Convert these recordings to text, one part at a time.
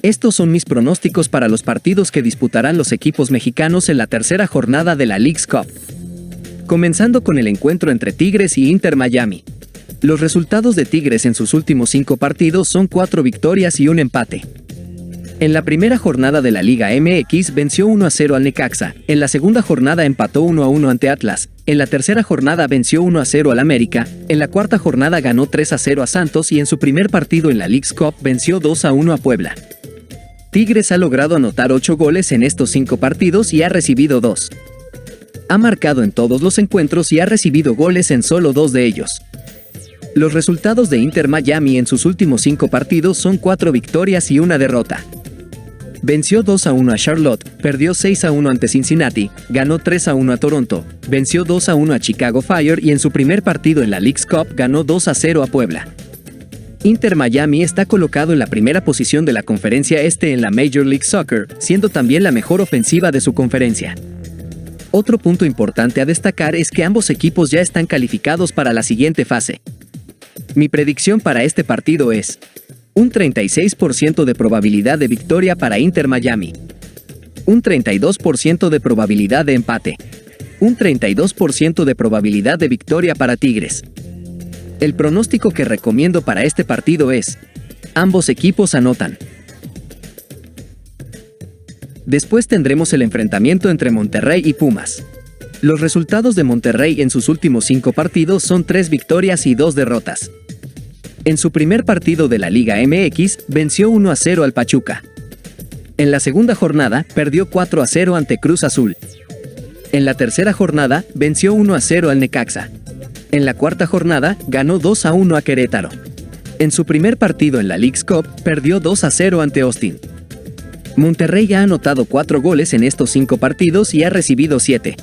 Estos son mis pronósticos para los partidos que disputarán los equipos mexicanos en la tercera jornada de la Leagues Cup. Comenzando con el encuentro entre Tigres y Inter Miami. Los resultados de Tigres en sus últimos 5 partidos son 4 victorias y un empate. En la primera jornada de la Liga MX venció 1-0 al Necaxa, en la segunda jornada empató 1-1 ante Atlas, en la tercera jornada venció 1-0 al América, en la cuarta jornada ganó 3-0 a Santos y en su primer partido en la Leagues Cup venció 2-1 a Puebla. Tigres ha logrado anotar 8 goles en estos 5 partidos y ha recibido 2. Ha marcado en todos los encuentros y ha recibido goles en solo 2 de ellos. Los resultados de Inter Miami en sus últimos 5 partidos son 4 victorias y una derrota. Venció 2-1 a Charlotte, perdió 6-1 ante Cincinnati, ganó 3-1 a Toronto, venció 2-1 a Chicago Fire y en su primer partido en la Leagues Cup ganó 2-0 a Puebla. Inter Miami está colocado en la primera posición de la Conferencia Este en la Major League Soccer, siendo también la mejor ofensiva de su conferencia. Otro punto importante a destacar es que ambos equipos ya están calificados para la siguiente fase. Mi predicción para este partido es un 36% de probabilidad de victoria para Inter Miami, un 32% de probabilidad de empate, un 32% de probabilidad de victoria para Tigres. El pronóstico que recomiendo para este partido es: ambos equipos anotan. Después tendremos el enfrentamiento entre Monterrey y Pumas. Los resultados de Monterrey en sus últimos 5 partidos son 3 victorias y 2 derrotas. En su primer partido de la Liga MX, venció 1-0 al Pachuca. En la segunda jornada, perdió 4-0 ante Cruz Azul. En la tercera jornada, venció 1-0 al Necaxa. En la cuarta jornada, ganó 2-1 a Querétaro. En su primer partido en la Leagues Cup, perdió 2-0 ante Austin. Monterrey ha anotado 4 goles en estos 5 partidos y ha recibido 7.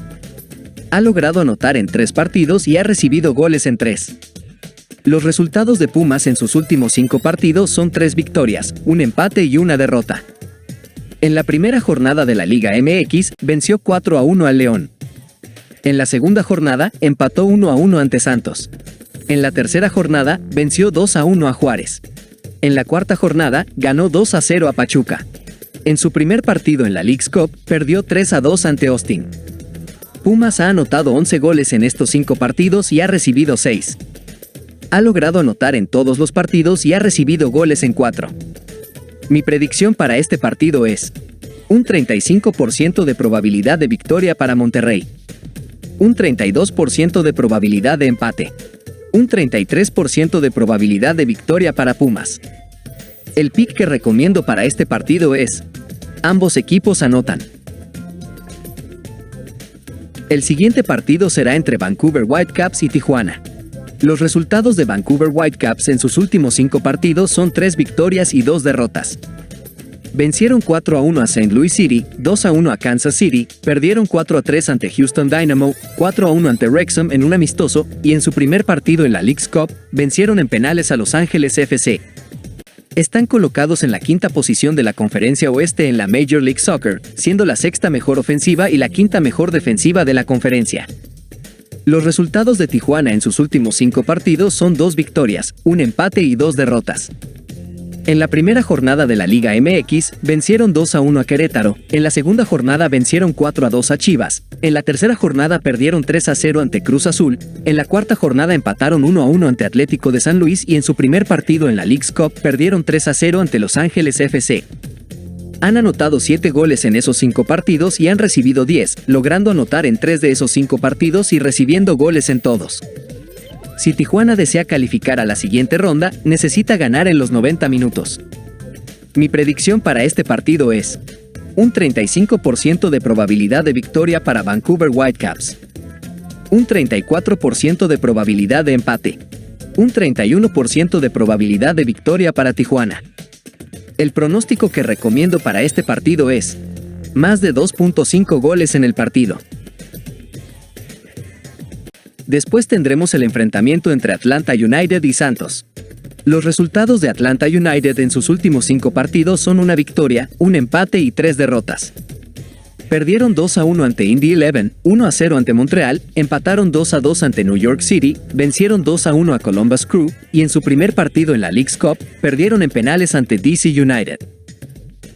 Ha logrado anotar en 3 partidos y ha recibido goles en 3. Los resultados de Pumas en sus últimos 5 partidos son 3 victorias, un empate y una derrota. En la primera jornada de la Liga MX, venció 4-1 al León. En la segunda jornada, empató 1-1 ante Santos. En la tercera jornada, venció 2-1 a Juárez. En la cuarta jornada, ganó 2-0 a Pachuca. En su primer partido en la Leagues Cup, perdió 3-2 ante Austin. Pumas ha anotado 11 goles en estos 5 partidos y ha recibido 6. Ha logrado anotar en todos los partidos y ha recibido goles en 4. Mi predicción para este partido es un 35% de probabilidad de victoria para Monterrey, un 32% de probabilidad de empate, un 33% de probabilidad de victoria para Pumas. El pick que recomiendo para este partido es: ambos equipos anotan. El siguiente partido será entre Vancouver Whitecaps y Tijuana. Los resultados de Vancouver Whitecaps en sus últimos 5 partidos son 3 victorias y 2 derrotas. Vencieron 4-1 a St. Louis City, 2-1 a Kansas City, perdieron 4-3 ante Houston Dynamo, 4-1 ante Wrexham en un amistoso, y en su primer partido en la Leagues Cup, vencieron en penales a Los Ángeles FC. Están colocados en la 5ª posición de la Conferencia Oeste en la Major League Soccer, siendo la 6ª mejor ofensiva y la 5ª mejor defensiva de la conferencia. Los resultados de Tijuana en sus últimos 5 partidos son 2 victorias, un empate y 2 derrotas. En la primera jornada de la Liga MX, vencieron 2-1 a Querétaro, en la segunda jornada vencieron 4-2 a Chivas, en la tercera jornada perdieron 3-0 ante Cruz Azul, en la cuarta jornada empataron 1-1 ante Atlético de San Luis y en su primer partido en la Leagues Cup perdieron 3-0 ante Los Ángeles FC. Han anotado 7 goles en esos 5 partidos y han recibido 10, logrando anotar en 3 de esos 5 partidos y recibiendo goles en todos. Si Tijuana desea calificar a la siguiente ronda, necesita ganar en los 90 minutos. Mi predicción para este partido es un 35% de probabilidad de victoria para Vancouver Whitecaps, un 34% de probabilidad de empate, un 31% de probabilidad de victoria para Tijuana. El pronóstico que recomiendo para este partido es más de 2.5 goles en el partido. Después tendremos el enfrentamiento entre Atlanta United y Santos. Los resultados de Atlanta United en sus últimos 5 partidos son una victoria, un empate y 3 derrotas. Perdieron 2-1 ante Indy 11, 1-0 ante Montreal, empataron 2-2 ante New York City, vencieron 2-1 a Columbus Crew, y en su primer partido en la Leagues Cup, perdieron en penales ante DC United.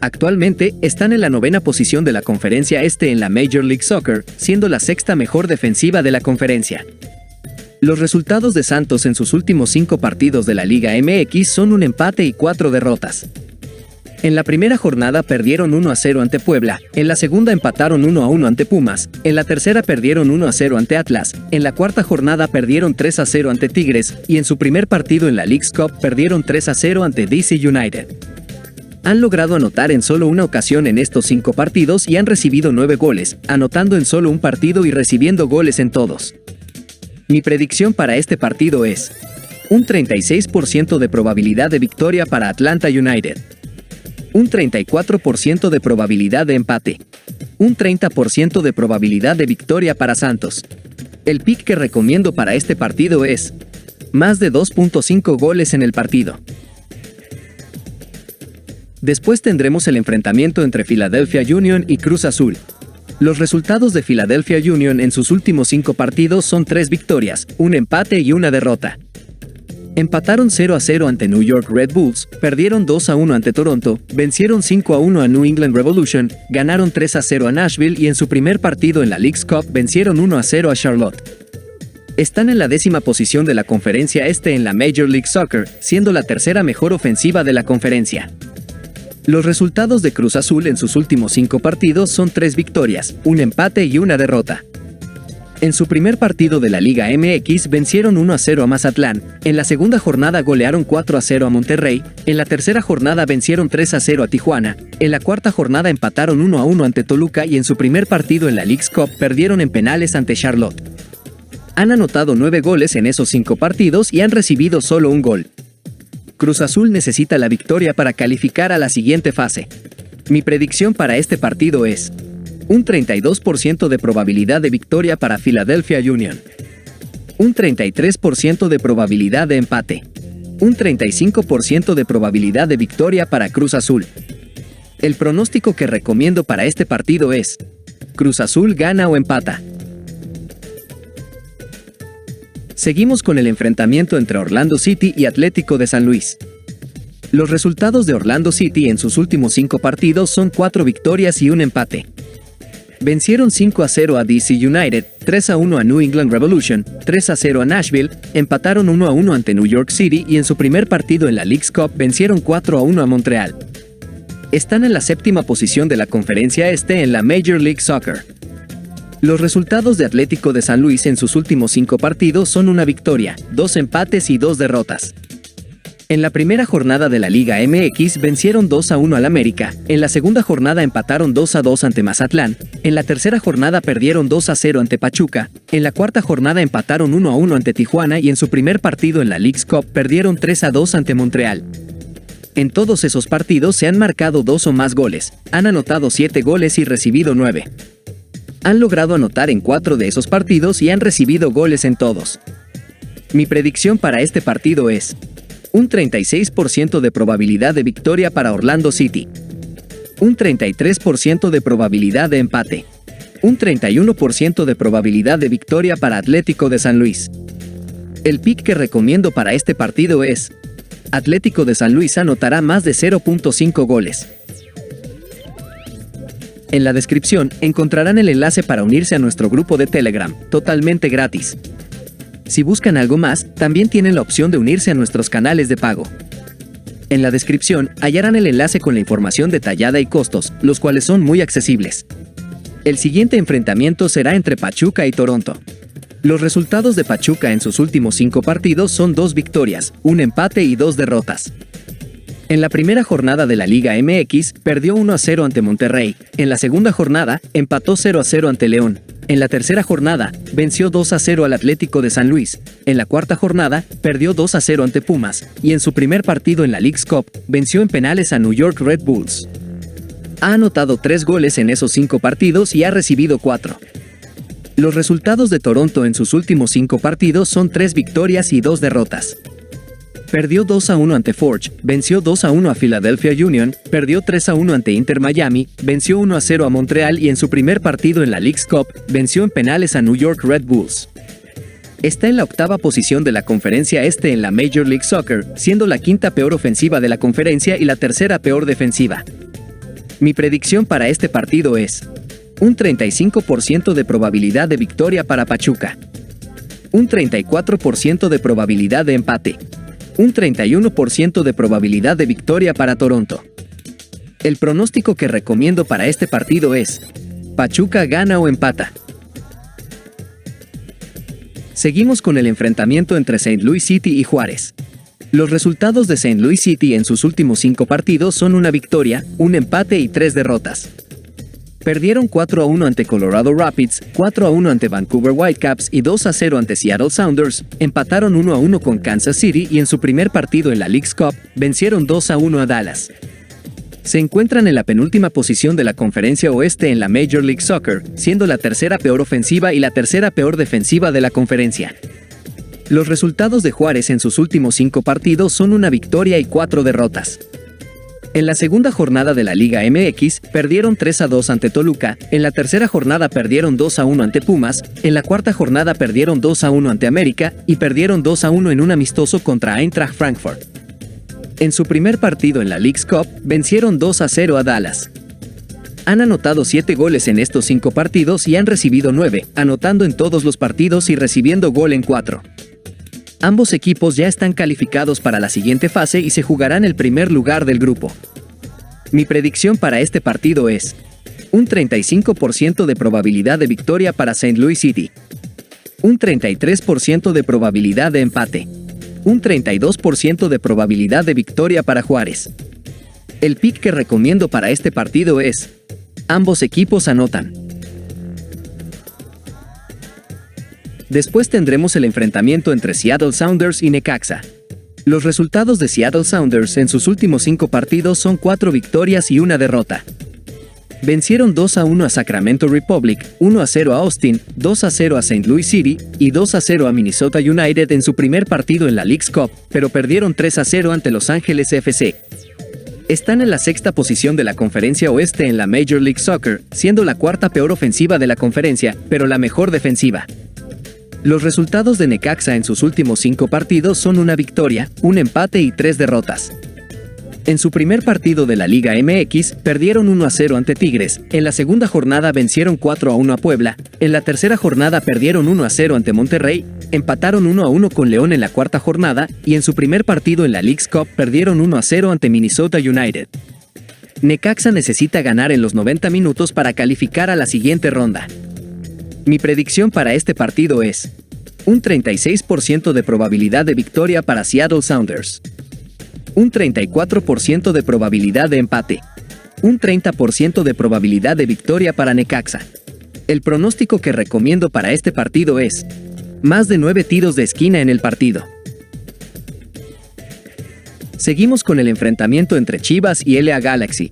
Actualmente, están en la 9ª posición de la Conferencia Este en la Major League Soccer, siendo la 6ª mejor defensiva de la conferencia. Los resultados de Santos en sus últimos 5 partidos de la Liga MX son un empate y 4 derrotas. En la primera jornada perdieron 1-0 ante Puebla, en la segunda empataron 1-1 ante Pumas, en la tercera perdieron 1-0 ante Atlas, en la cuarta jornada perdieron 3-0 ante Tigres, y en su primer partido en la Leagues Cup perdieron 3-0 ante DC United. Han logrado anotar en solo una ocasión en estos 5 partidos y han recibido 9 goles, anotando en solo un partido y recibiendo goles en todos. Mi predicción para este partido es un 36% de probabilidad de victoria para Atlanta United, un 34% de probabilidad de empate, un 30% de probabilidad de victoria para Santos. El pick que recomiendo para este partido es más de 2.5 goles en el partido. Después tendremos el enfrentamiento entre Philadelphia Union y Cruz Azul. Los resultados de Philadelphia Union en sus últimos 5 partidos son 3 victorias, un empate y una derrota. Empataron 0-0 ante New York Red Bulls, perdieron 2-1 ante Toronto, vencieron 5-1 a New England Revolution, ganaron 3-0 a Nashville y en su primer partido en la Leagues Cup vencieron 1-0 a Charlotte. Están en la 10ª posición de la Conferencia Este en la Major League Soccer, siendo la 3ª mejor ofensiva de la conferencia. Los resultados de Cruz Azul en sus últimos 5 partidos son 3 victorias, un empate y una derrota. En su primer partido de la Liga MX vencieron 1-0 a Mazatlán, en la segunda jornada golearon 4-0 a Monterrey, en la tercera jornada vencieron 3-0 a Tijuana, en la cuarta jornada empataron 1-1 ante Toluca y en su primer partido en la Leagues Cup perdieron en penales ante Charlotte. Han anotado 9 goles en esos 5 partidos y han recibido solo un gol. Cruz Azul necesita la victoria para calificar a la siguiente fase. Mi predicción para este partido es un 32% de probabilidad de victoria para Philadelphia Union, un 33% de probabilidad de empate, un 35% de probabilidad de victoria para Cruz Azul. El pronóstico que recomiendo para este partido es Cruz Azul gana o empata. Seguimos con el enfrentamiento entre Orlando City y Atlético de San Luis. Los resultados de Orlando City en sus últimos 5 partidos son 4 victorias y un empate. Vencieron 5-0 a DC United, 3-1 a New England Revolution, 3-0 a Nashville, empataron 1-1 ante New York City y en su primer partido en la Leagues Cup vencieron 4-1 a Montreal. Están en la 7ª posición de la Conferencia Este en la Major League Soccer. Los resultados de Atlético de San Luis en sus últimos 5 partidos son una victoria, 2 empates y 2 derrotas. En la primera jornada de la Liga MX vencieron 2-1 al América, en la segunda jornada empataron 2-2 ante Mazatlán, en la tercera jornada perdieron 2-0 ante Pachuca, en la cuarta jornada empataron 1-1 ante Tijuana y en su primer partido en la Leagues Cup perdieron 3-2 ante Montreal. En todos esos partidos se han marcado 2 o más goles, han anotado 7 goles y recibido 9. Han logrado anotar en 4 de esos partidos y han recibido goles en todos. Mi predicción para este partido es un 36% de probabilidad de victoria para Orlando City, un 33% de probabilidad de empate, un 31% de probabilidad de victoria para Atlético de San Luis. El pick que recomiendo para este partido es Atlético de San Luis anotará más de 0.5 goles. En la descripción encontrarán el enlace para unirse a nuestro grupo de Telegram, totalmente gratis. Si buscan algo más, también tienen la opción de unirse a nuestros canales de pago. En la descripción hallarán el enlace con la información detallada y costos, los cuales son muy accesibles. El siguiente enfrentamiento será entre Pachuca y Toronto. Los resultados de Pachuca en sus últimos 5 partidos son 2 victorias, un empate y 2 derrotas. En la primera jornada de la Liga MX, perdió 1-0 ante Monterrey, en la segunda jornada, empató 0-0 ante León, en la tercera jornada, venció 2-0 al Atlético de San Luis, en la cuarta jornada, perdió 2-0 ante Pumas, y en su primer partido en la Leagues Cup, venció en penales a New York Red Bulls. Ha anotado 3 goles en esos 5 partidos y ha recibido 4. Los resultados de Toronto en sus últimos 5 partidos son 3 victorias y 2 derrotas. Perdió 2-1 ante Forge, venció 2-1 a Philadelphia Union, perdió 3-1 ante Inter Miami, venció 1-0 a Montreal y en su primer partido en la Leagues Cup, venció en penales a New York Red Bulls. Está en la 8ª posición de la Conferencia Este en la Major League Soccer, siendo la 5ª peor ofensiva de la conferencia y la 3ª peor defensiva. Mi predicción para este partido es un 35% de probabilidad de victoria para Pachuca, un 34% de probabilidad de empate, un 31% de probabilidad de victoria para Toronto. El pronóstico que recomiendo para este partido es Pachuca gana o empata. Seguimos con el enfrentamiento entre St. Louis City y Juárez. Los resultados de St. Louis City en sus últimos 5 partidos son una victoria, un empate y 3 derrotas. Perdieron 4-1 ante Colorado Rapids, 4-1 ante Vancouver Whitecaps y 2-0 ante Seattle Sounders, empataron 1-1 con Kansas City y en su primer partido en la Leagues Cup, vencieron 2-1 a Dallas. Se encuentran en la penúltima posición de la Conferencia Oeste en la Major League Soccer, siendo la tercera peor ofensiva y la tercera peor defensiva de la conferencia. Los resultados de Juárez en sus últimos 5 partidos son una victoria y 4 derrotas. En la segunda jornada de la Liga MX, perdieron 3-2 ante Toluca, en la tercera jornada perdieron 2-1 ante Pumas, en la cuarta jornada perdieron 2-1 ante América y perdieron 2-1 en un amistoso contra Eintracht Frankfurt. En su primer partido en la Leagues Cup, vencieron 2-0 a Dallas. Han anotado 7 goles en estos 5 partidos y han recibido 9, anotando en todos los partidos y recibiendo gol en 4. Ambos equipos ya están calificados para la siguiente fase y se jugarán el primer lugar del grupo. Mi predicción para este partido es un 35% de probabilidad de victoria para St. Louis City, un 33% de probabilidad de empate, un 32% de probabilidad de victoria para Juárez. El pick que recomiendo para este partido es ambos equipos anotan. Después tendremos el enfrentamiento entre Seattle Sounders y Necaxa. Los resultados de Seattle Sounders en sus últimos 5 partidos son 4 victorias y 1 derrota. Vencieron 2-1 a Sacramento Republic, 1-0 a Austin, 2-0 a St. Louis City y 2-0 a Minnesota United en su primer partido en la Leagues Cup, pero perdieron 3-0 ante Los Ángeles FC. Están en la sexta posición de la Conferencia Oeste en la Major League Soccer, siendo la cuarta peor ofensiva de la conferencia, pero la mejor defensiva. Los resultados de Necaxa en sus últimos 5 partidos son una victoria, un empate y 3 derrotas. En su primer partido de la Liga MX, perdieron 1-0 ante Tigres, en la segunda jornada vencieron 4-1 a Puebla, en la tercera jornada perdieron 1-0 ante Monterrey, empataron 1-1 con León en la cuarta jornada, y en su primer partido en la Leagues Cup perdieron 1-0 ante Minnesota United. Necaxa necesita ganar en los 90 minutos para calificar a la siguiente ronda. Mi predicción para este partido es un 36% de probabilidad de victoria para Seattle Sounders, un 34% de probabilidad de empate, un 30% de probabilidad de victoria para Necaxa. El pronóstico que recomiendo para este partido es más de 9 tiros de esquina en el partido. Seguimos con el enfrentamiento entre Chivas y LA Galaxy.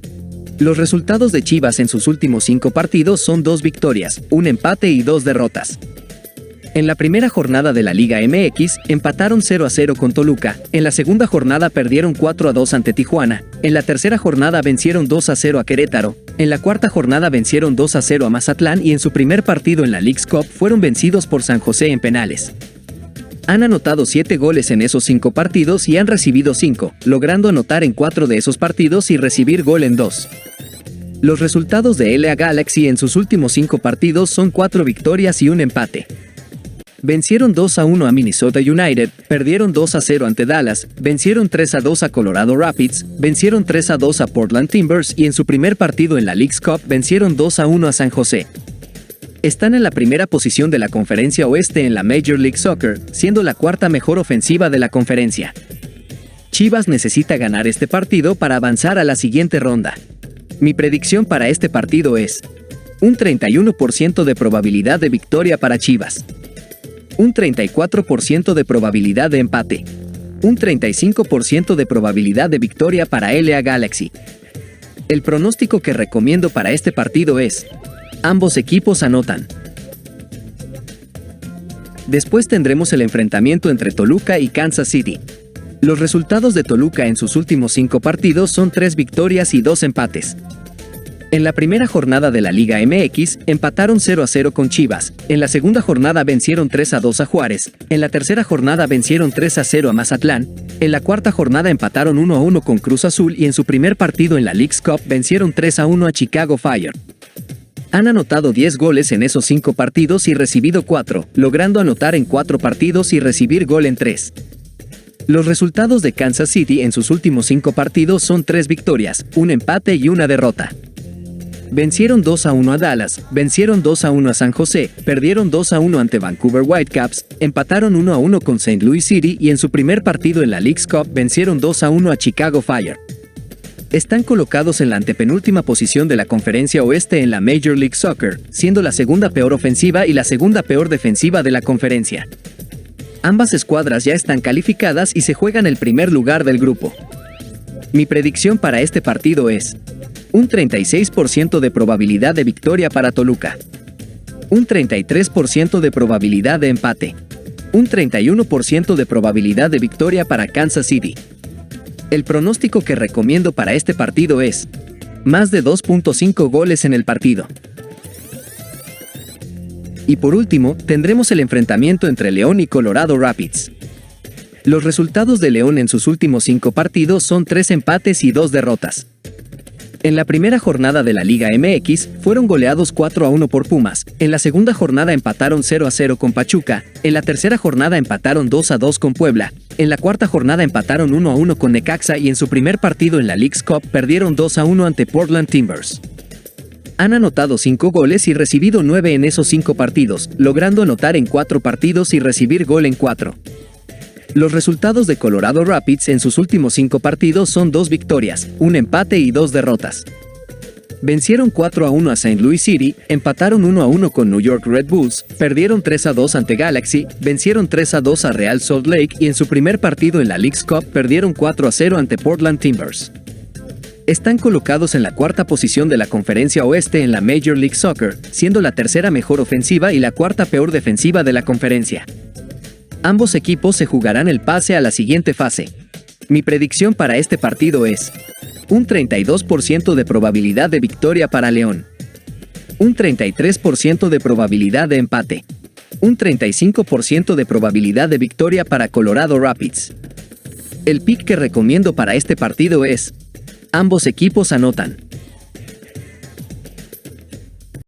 Los resultados de Chivas en sus últimos 5 partidos son 2 victorias, un empate y 2 derrotas. En la primera jornada de la Liga MX, empataron 0-0 con Toluca, en la segunda jornada perdieron 4-2 ante Tijuana, en la tercera jornada vencieron 2-0 a Querétaro, en la cuarta jornada vencieron 2-0 a Mazatlán y en su primer partido en la Leagues Cup fueron vencidos por San José en penales. Han anotado 7 goles en esos 5 partidos y han recibido 5, logrando anotar en 4 de esos partidos y recibir gol en 2. Los resultados de LA Galaxy en sus últimos 5 partidos son 4 victorias y un empate. Vencieron 2-1 a Minnesota United, perdieron 2-0 ante Dallas, vencieron 3-2 a Colorado Rapids, vencieron 3-2 a Portland Timbers y en su primer partido en la Leagues Cup vencieron 2-1 a San José. Están en la primera posición de la Conferencia Oeste en la Major League Soccer, siendo la cuarta mejor ofensiva de la conferencia. Chivas necesita ganar este partido para avanzar a la siguiente ronda. Mi predicción para este partido es un 31% de probabilidad de victoria para Chivas, un 34% de probabilidad de empate, un 35% de probabilidad de victoria para LA Galaxy. El pronóstico que recomiendo para este partido es ambos equipos anotan. Después tendremos el enfrentamiento entre Toluca y Kansas City. Los resultados de Toluca en sus últimos 5 partidos son 3 victorias y 2 empates. En la primera jornada de la Liga MX, empataron 0-0 con Chivas. En la segunda jornada vencieron 3-2 a Juárez. En la tercera jornada vencieron 3-0 a Mazatlán. En la cuarta jornada empataron 1-1 con Cruz Azul y en su primer partido en la Leagues Cup vencieron 3-1 a Chicago Fire. Han anotado 10 goles en esos 5 partidos y recibido 4, logrando anotar en 4 partidos y recibir gol en 3. Los resultados de Kansas City en sus últimos 5 partidos son 3 victorias, un empate y una derrota. Vencieron 2-1 a Dallas, vencieron 2-1 a San José, perdieron 2-1 ante Vancouver Whitecaps, empataron 1-1 con St. Louis City y en su primer partido en la Leagues Cup vencieron 2-1 a Chicago Fire. Están colocados en la antepenúltima posición de la Conferencia Oeste en la Major League Soccer, siendo la segunda peor ofensiva y la segunda peor defensiva de la conferencia. Ambas escuadras ya están calificadas y se juegan el primer lugar del grupo. Mi predicción para este partido es un 36% de probabilidad de victoria para Toluca, un 33% de probabilidad de empate, un 31% de probabilidad de victoria para Kansas City. El pronóstico que recomiendo para este partido es más de 2.5 goles en el partido. Y por último, tendremos el enfrentamiento entre León y Colorado Rapids. Los resultados de León en sus últimos 5 partidos son 3 empates y 2 derrotas. En la primera jornada de la Liga MX, fueron goleados 4-1 por Pumas, en la segunda jornada empataron 0-0 con Pachuca, en la tercera jornada empataron 2-2 con Puebla, en la cuarta jornada empataron 1-1 con Necaxa y en su primer partido en la Leagues Cup perdieron 2-1 ante Portland Timbers. Han anotado 5 goles y recibido 9 en esos 5 partidos, logrando anotar en 4 partidos y recibir gol en 4. Los resultados de Colorado Rapids en sus últimos 5 partidos son 2 victorias, un empate y 2 derrotas. Vencieron 4-1 a St. Louis City, empataron 1-1 con New York Red Bulls, perdieron 3-2 ante Galaxy, vencieron 3-2 a Real Salt Lake y en su primer partido en la Leagues Cup perdieron 4-0 ante Portland Timbers. Están colocados en la cuarta posición de la Conferencia Oeste en la Major League Soccer, siendo la tercera mejor ofensiva y la cuarta peor defensiva de la conferencia. Ambos equipos se jugarán el pase a la siguiente fase. Mi predicción para este partido es un 32% de probabilidad de victoria para León, un 33% de probabilidad de empate, un 35% de probabilidad de victoria para Colorado Rapids. El pick que recomiendo para este partido es ambos equipos anotan.